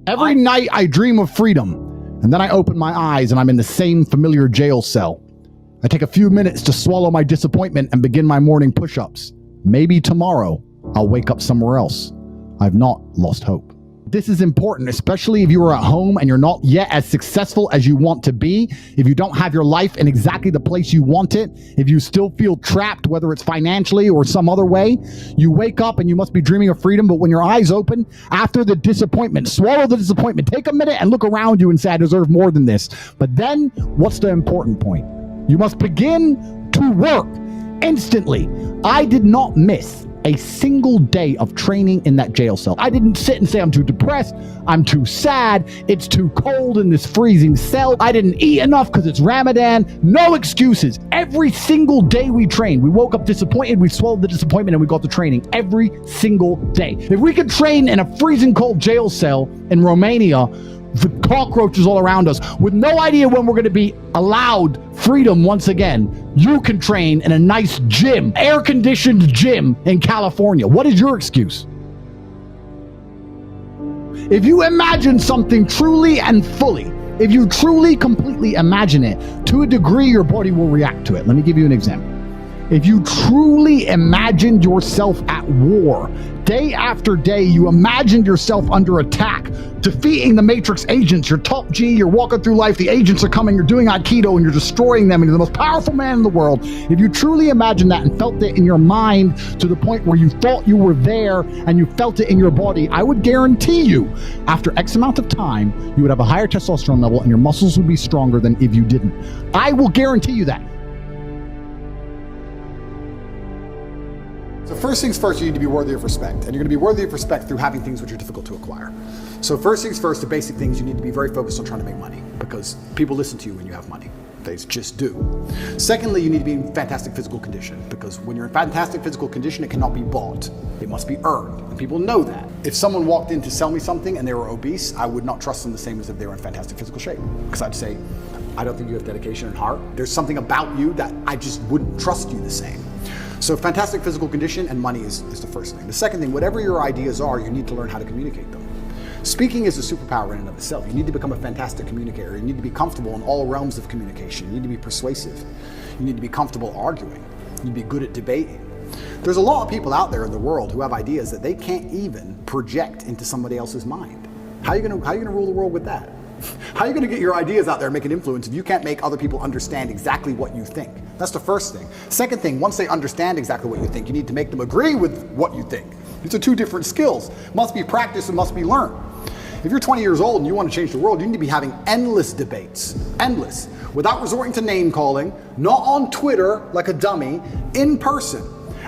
Every night I dream of freedom, and then I open my eyes and I'm in the same familiar jail cell. I take a few minutes to swallow my disappointment and begin my morning push-ups. Maybe tomorrow I'll wake up somewhere else. I've not lost hope. This is important, especially if you are at home and you're not yet as successful as you want to be, if you don't have your life in exactly the place you want it, if you still feel trapped, whether it's financially or some other way. You wake up and you must be dreaming of freedom, but when your eyes open, after the disappointment, swallow the disappointment, take a minute and look around you and say, I deserve more than this. But then, what's the important point? You must begin to work instantly. I did not miss a single day of training in that jail cell. I didn't sit and say, I'm too depressed, I'm too sad, it's too cold in this freezing cell, I didn't eat enough because it's Ramadan. No excuses. Every single day we trained, we woke up disappointed, we swallowed the disappointment, and we got to training every single day. If we could train in a freezing cold jail cell in Romania, the cockroaches all around us, with no idea when we're going to be allowed freedom once again, you can train in a nice gym, air-conditioned gym in California. What is your excuse? If you imagine something truly and fully, if you truly, completely imagine it, to a degree, your body will react to it. Let me give you an example. If you truly imagined yourself at war, day after day, you imagined yourself under attack, defeating the Matrix agents, you're top G, you're walking through life, the agents are coming, you're doing Aikido and you're destroying them, and you're the most powerful man in the world. If you truly imagined that and felt it in your mind to the point where you thought you were there and you felt it in your body, I would guarantee you, after X amount of time, you would have a higher testosterone level and your muscles would be stronger than if you didn't. I will guarantee you that. So first things first, you need to be worthy of respect. And you're going to be worthy of respect through having things which are difficult to acquire. So first things first, the basic things, you need to be very focused on trying to make money, because people listen to you when you have money. They just do. Secondly, you need to be in fantastic physical condition, because when you're in fantastic physical condition, it cannot be bought. It must be earned, and people know that. If someone walked in to sell me something and they were obese, I would not trust them the same as if they were in fantastic physical shape, because I'd say, I don't think you have dedication and heart. There's something about you that I just wouldn't trust you the same. So fantastic physical condition and money is the first thing. The second thing, whatever your ideas are, you need to learn how to communicate them. Speaking is a superpower in and of itself. You need to become a fantastic communicator. You need to be comfortable in all realms of communication. You need to be persuasive. You need to be comfortable arguing. You need to be good at debating. There's a lot of people out there in the world who have ideas that they can't even project into somebody else's mind. How are you gonna rule the world with that? How are you going to get your ideas out there and make an influence if you can't make other people understand exactly what you think? That's the first thing. Second thing, once they understand exactly what you think, you need to make them agree with what you think. These are two different skills. Must be practiced and must be learned. If you're 20 years old and you want to change the world, you need to be having endless debates, endless, without resorting to name calling, not on Twitter like a dummy, in person.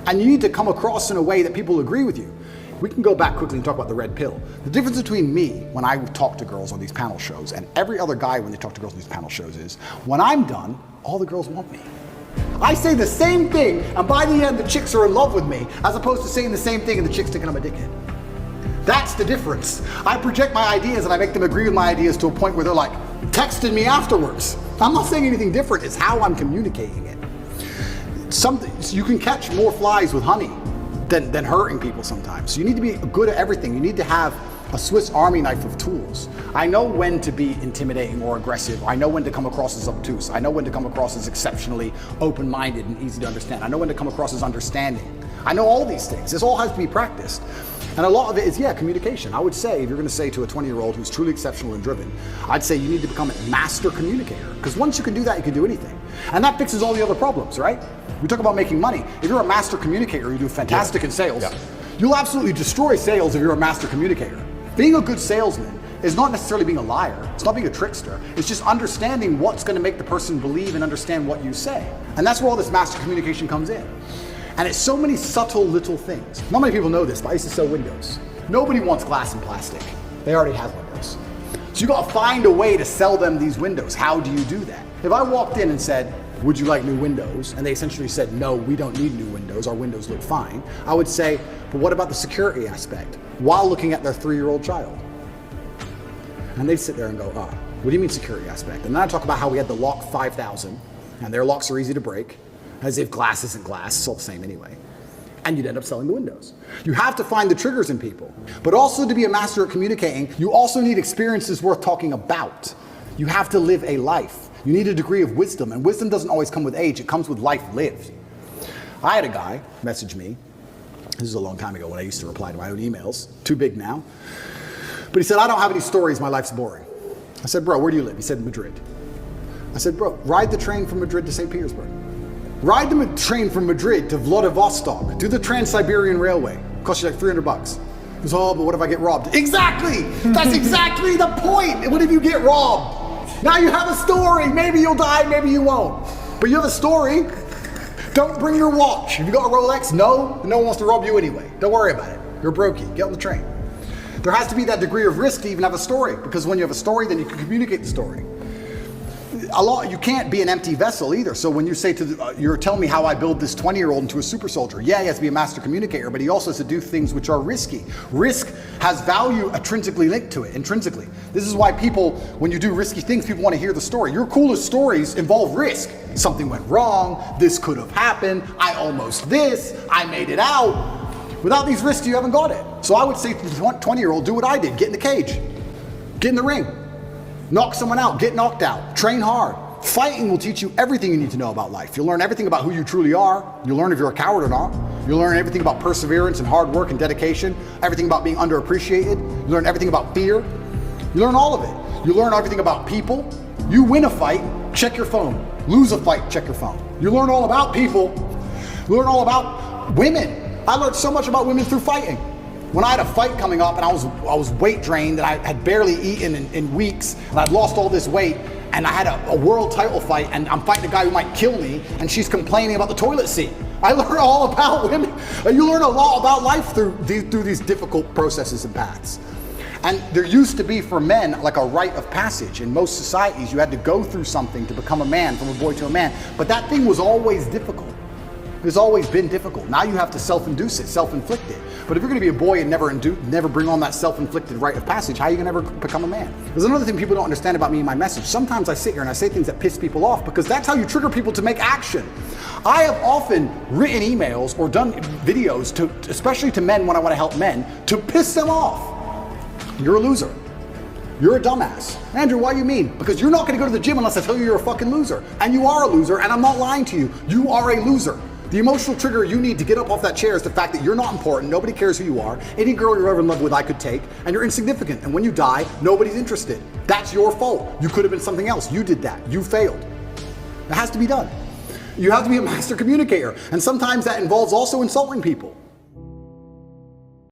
And you need to come across in a way that people agree with you. We can go back quickly and talk about the red pill. The difference between me when I talk to girls on these panel shows and every other guy when they talk to girls on these panel shows is, when I'm done, all the girls want me. I say the same thing, and by the end the chicks are in love with me, as opposed to saying the same thing and the chicks thinking I'm a dickhead. That's the difference. I project my ideas and I make them agree with my ideas to a point where they're like texting me afterwards. I'm not saying anything different, it's how I'm communicating it. You can catch more flies with honey than hurting people sometimes. So you need to be good at everything. You need to have a Swiss Army knife of tools. I know when to be intimidating or aggressive. I know when to come across as obtuse. I know when to come across as exceptionally open-minded and easy to understand. I know when to come across as understanding. I know all these things. This all has to be practiced. And a lot of it is, communication. I would say, if you're going to say to a 20-year-old who's truly exceptional and driven, I'd say you need to become a master communicator. Because once you can do that, you can do anything. And that fixes all the other problems, right? We talk about making money. If you're a master communicator, you do fantastic in sales. You'll absolutely destroy sales if you're a master communicator. Being a good salesman is not necessarily being a liar. It's not being a trickster. It's just understanding what's going to make the person believe and understand what you say. And that's where all this master communication comes in. And it's so many subtle little things. Not many people know this, but I used to sell windows. Nobody wants glass and plastic. They already have windows. So you got to find a way to sell them these windows. How do you do that? If I walked in and said, would you like new windows? And they essentially said, no, we don't need new windows. Our windows look fine. I would say, but what about the security aspect? While looking at their 3-year-old child. And they'd sit there and go, what do you mean security aspect? And then I talk about how we had the lock 5000, and their locks are easy to break, as if glass isn't glass, it's all the same anyway. and you'd end up selling the windows. You have to find the triggers in people. But also to be a master at communicating, you also need experiences worth talking about. You have to live a life. You need a degree of wisdom, and wisdom doesn't always come with age, it comes with life lived. I had a guy message me, this is a long time ago when I used to reply to my own emails, too big now, but he said, I don't have any stories, my life's boring. I said, bro, where do you live? He said, Madrid. I said, bro, ride the train from Madrid to St. Petersburg. Ride the train from Madrid to Vladivostok. Do the Trans-Siberian Railway. Cost you like $300. He goes, oh, but what if I get robbed? Exactly! That's exactly the point! What if you get robbed? Now you have a story. Maybe you'll die, maybe you won't. But you have a story. Don't bring your watch. If you got a Rolex, no one wants to rob you anyway. Don't worry about it. You're brokey. Get on the train. There has to be that degree of risk to even have a story, because when you have a story, then you can communicate the story. You can't be an empty vessel either. So when you say you're telling me how I build this 20-year-old into a super soldier. Yeah, he has to be a master communicator, but he also has to do things which are risky. Risk has value intrinsically linked to it, intrinsically. This is why people, when you do risky things, people want to hear the story. Your coolest stories involve risk. Something went wrong, this could have happened, I almost this, I made it out. Without these risks, you haven't got it. So I would say to the 20-year-old, do what I did, get in the cage, get in the ring. Knock someone out, get knocked out, train hard. Fighting will teach you everything you need to know about life. You'll learn everything about who you truly are. You'll learn if you're a coward or not. You'll learn everything about perseverance and hard work and dedication, everything about being underappreciated. You learn everything about fear. You learn all of it. You learn everything about people. You win a fight, check your phone. Lose a fight, check your phone. You learn all about people. You learn all about women. I learned so much about women through fighting. When I had a fight coming up and I was weight drained and I had barely eaten in weeks and I'd lost all this weight and I had a world title fight and I'm fighting a guy who might kill me and she's complaining about the toilet seat. I learned all about women. You learn a lot about life through these difficult processes and paths. And there used to be for men like a rite of passage. In most societies, you had to go through something to become a man, from a boy to a man. But that thing was always difficult. It's always been difficult. Now you have to self-induce it, self-inflict it. But if you're going to be a boy and never bring on that self-inflicted rite of passage, how are you going to ever become a man? There's another thing people don't understand about me and my message. Sometimes I sit here and I say things that piss people off because that's how you trigger people to make action. I have often written emails or done videos, especially to men when I want to help men, to piss them off. You're a loser. You're a dumbass. Andrew, why you mean? Because you're not going to go to the gym unless I tell you you're a fucking loser. And you are a loser, and I'm not lying to you. You are a loser. The emotional trigger you need to get up off that chair is the fact that you're not important, nobody cares who you are, any girl you're ever in love with I could take, and you're insignificant, and when you die, nobody's interested. That's your fault. You could have been something else. You did that. You failed. It has to be done. You have to be a master communicator, and sometimes that involves also insulting people.